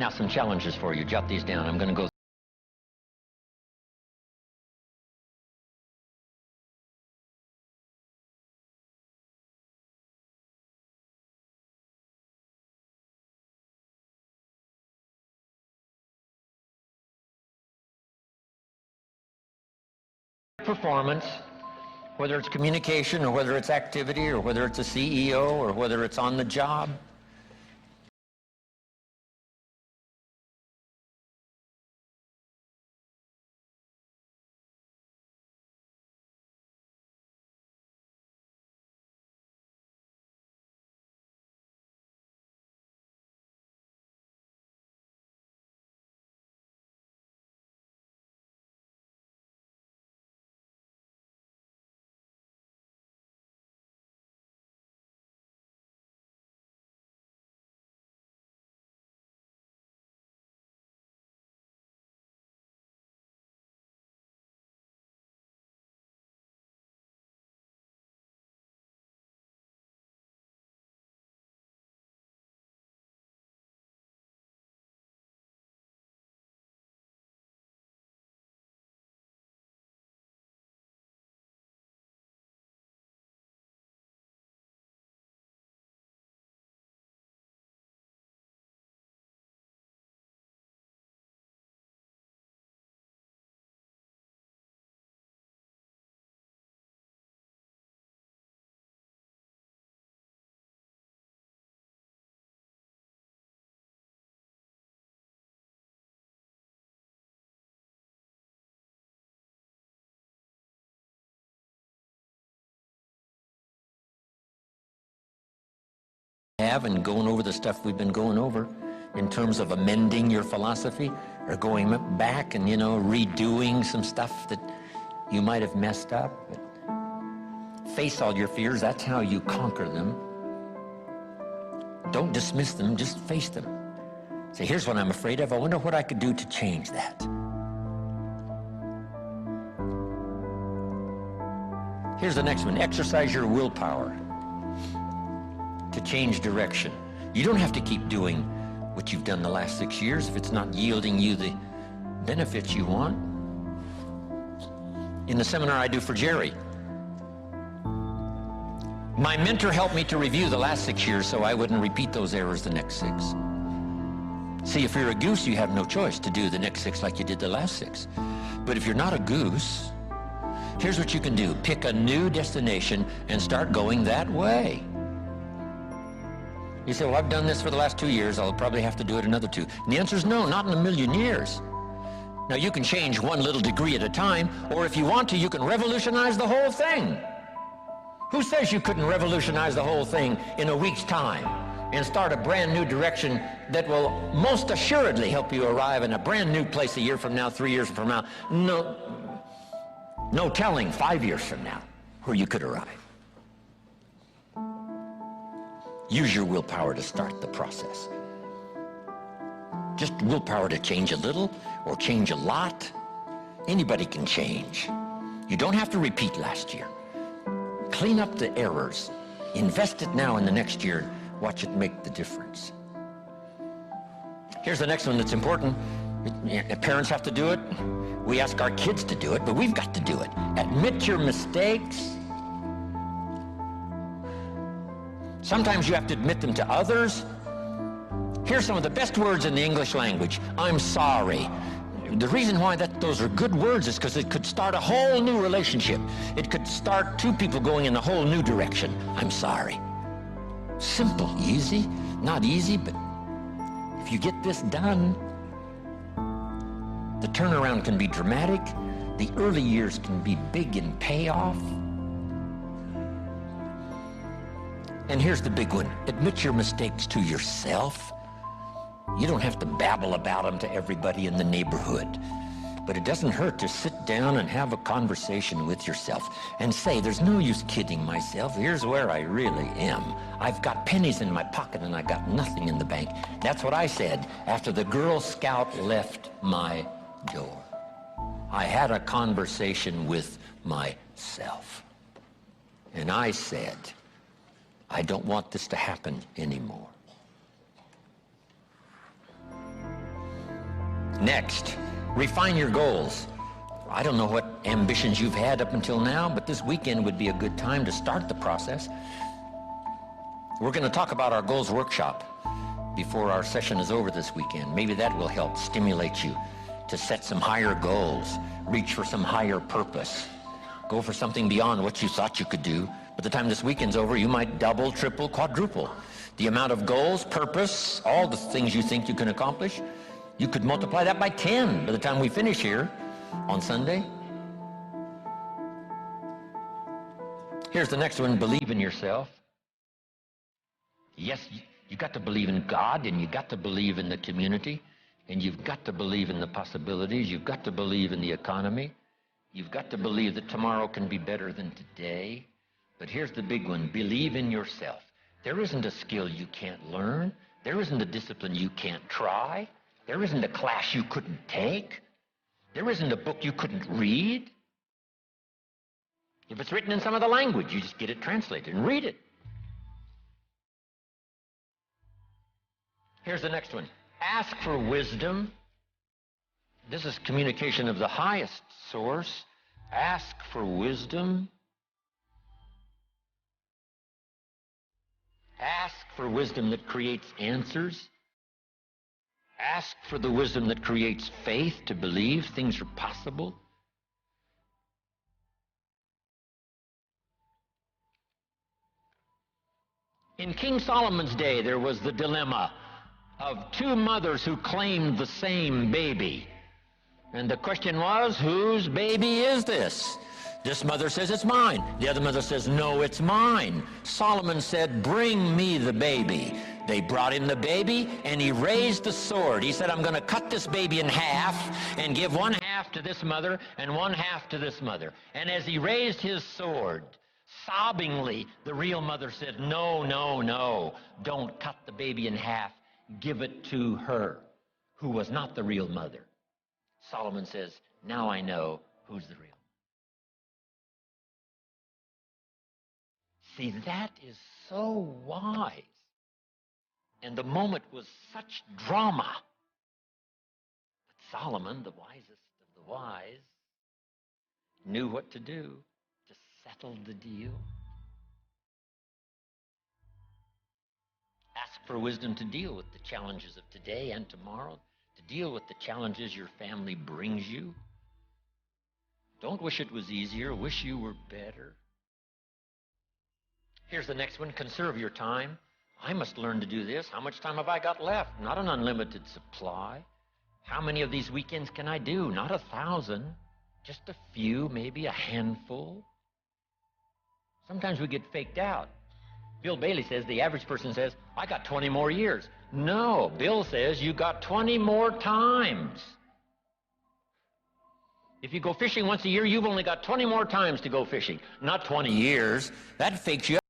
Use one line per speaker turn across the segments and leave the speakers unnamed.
Now some challenges for you. Jot these down. I'm going to go performance, whether it's communication or whether it's activity or whether it's a CEO or whether it's on the job. And going over the stuff we've been going over in terms of amending your philosophy or going back and, redoing some stuff that you might have messed up. But face all your fears. That's how you conquer them. Don't dismiss them, just face them. Say, here's what I'm afraid of. I wonder what I could do to change that. Here's the next one. Exercise your willpower to change direction. You don't have to keep doing what you've done the last 6 years if it's not yielding you the benefits you want. In the seminar I do for Jerry, my mentor helped me to review the last 6 years so I wouldn't repeat those errors the next 6. See, if you're a goose, you have no choice to do the next 6 like you did the last 6. But if you're not a goose, here's what you can do. Pick a new destination and start going that way. You say, well, I've done this for the last 2 years. I'll probably have to do it another 2. And the answer is no, not in a million years. Now, you can change one little degree at a time, or if you want to, you can revolutionize the whole thing. Who says you couldn't revolutionize the whole thing in a week's time and start a brand new direction that will most assuredly help you arrive in a brand new place a year from now, 3 years from now? No telling 5 years from now where you could arrive. Use your willpower to start the process. Just willpower to change a little or change a lot. Anybody can change. You don't have to repeat last year. Clean up the errors. Invest it now in the next year. Watch it make the difference. Here's the next one that's important. Parents have to do it. We ask our kids to do it, but we've got to do it. Admit your mistakes. Sometimes you have to admit them to others. Here's some of the best words in the English language. I'm sorry. The reason why those are good words is because it could start a whole new relationship. It could start 2 people going in a whole new direction. I'm sorry. Simple, easy, not easy, but if you get this done, the turnaround can be dramatic. The early years can be big in payoff. And here's the big one. Admit your mistakes to yourself. You don't have to babble about them to everybody in the neighborhood. But it doesn't hurt to sit down and have a conversation with yourself and say, there's no use kidding myself. Here's where I really am. I've got pennies in my pocket and I got nothing in the bank. That's what I said after the Girl Scout left my door. I had a conversation with myself. And I said, I don't want this to happen anymore. Next, refine your goals. I don't know what ambitions you've had up until now, but this weekend would be a good time to start the process. We're going to talk about our goals workshop before our session is over this weekend. Maybe that will help stimulate you to set some higher goals, reach for some higher purpose, go for something beyond what you thought you could do. By the time this weekend's over, you might double, triple, quadruple the amount of goals, purpose, all the things you think you can accomplish. You could multiply that by 10 by the time we finish here on Sunday. Here's the next one, believe in yourself. Yes, you got to believe in God, and you got to believe in the community, and you've got to believe in the possibilities. You've got to believe in the economy. You've got to believe that tomorrow can be better than today. But here's the big one, believe in yourself. There isn't a skill you can't learn. There isn't a discipline you can't try. There isn't a class you couldn't take. There isn't a book you couldn't read. If it's written in some other language, you just get it translated and read it. Here's the next one. Ask for wisdom. This is communication of the highest source. Ask for wisdom. Ask for wisdom that creates answers. Ask for the wisdom that creates faith to believe things are possible. In King Solomon's day, there was the dilemma of two mothers who claimed the same baby. And the question was, whose baby is this? This mother says, it's mine. The other mother says, no, it's mine. Solomon said, bring me the baby. They brought him the baby, and he raised the sword. He said, I'm going to cut this baby in half and give one half to this mother and one half to this mother. And as he raised his sword, sobbingly, the real mother said, no, no, no, don't cut the baby in half. Give it to her, who was not the real mother. Solomon says, now I know who's the real. See, that is so wise. And the moment was such drama. But Solomon, the wisest of the wise, knew what to do to settle the deal. Ask for wisdom to deal with the challenges of today and tomorrow, to deal with the challenges your family brings you. Don't wish it was easier, wish you were better. Here's the next one, conserve your time. I must learn to do this. How much time have I got left? Not an unlimited supply. How many of these weekends can I do? Not 1,000, just a few, maybe a handful. Sometimes we get faked out. Bill Bailey says, the average person says, I got 20 more years. No, Bill says you got 20 more times. If you go fishing once a year, you've only got 20 more times to go fishing, not 20 years. That fakes you out.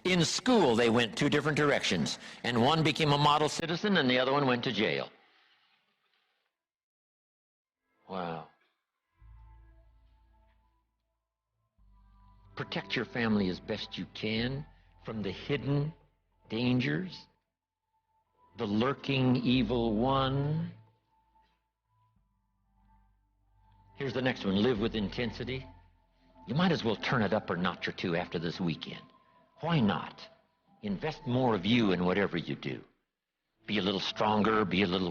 In school, they went two different directions, and one became a model citizen and the other one went to jail. Wow. Protect your family as best you can from the hidden dangers, the lurking evil one. Here's the next one. Live with intensity. You might as well turn it up a notch or two after this weekend. Why not? Invest more of you in whatever you do. Be a little stronger, be a little...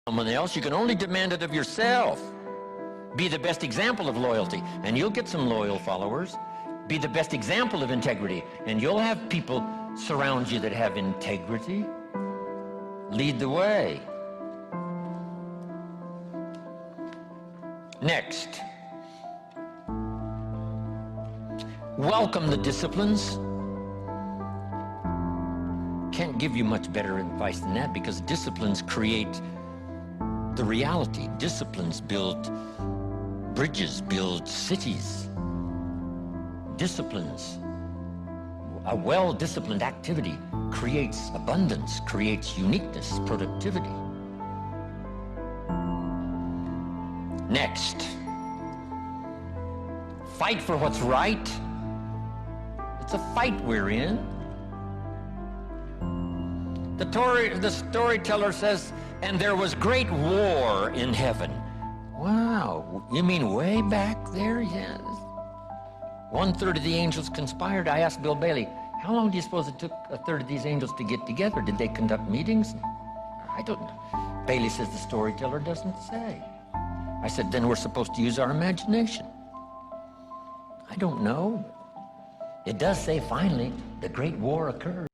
someone else, you can only demand it of yourself. Be the best example of loyalty, and you'll get some loyal followers. Be the best example of integrity, and you'll have people surround you that have integrity. Lead the way. Next, welcome the disciplines. Can't give you much better advice than that, because disciplines create the reality. Disciplines build bridges, build cities. Disciplines, a well-disciplined activity creates abundance, creates uniqueness, productivity. Next, fight for what's right. It's a fight we're in. The storyteller says, and there was great war in heaven. Wow, you mean way back there? Yes. 1/3 of the angels conspired. I asked Bill Bailey, how long do you suppose it took 1/3 of these angels to get together? Did they conduct meetings? I don't know. Bailey says the storyteller doesn't say. I said, then we're supposed to use our imagination. I don't know. It does say finally the great war occurred.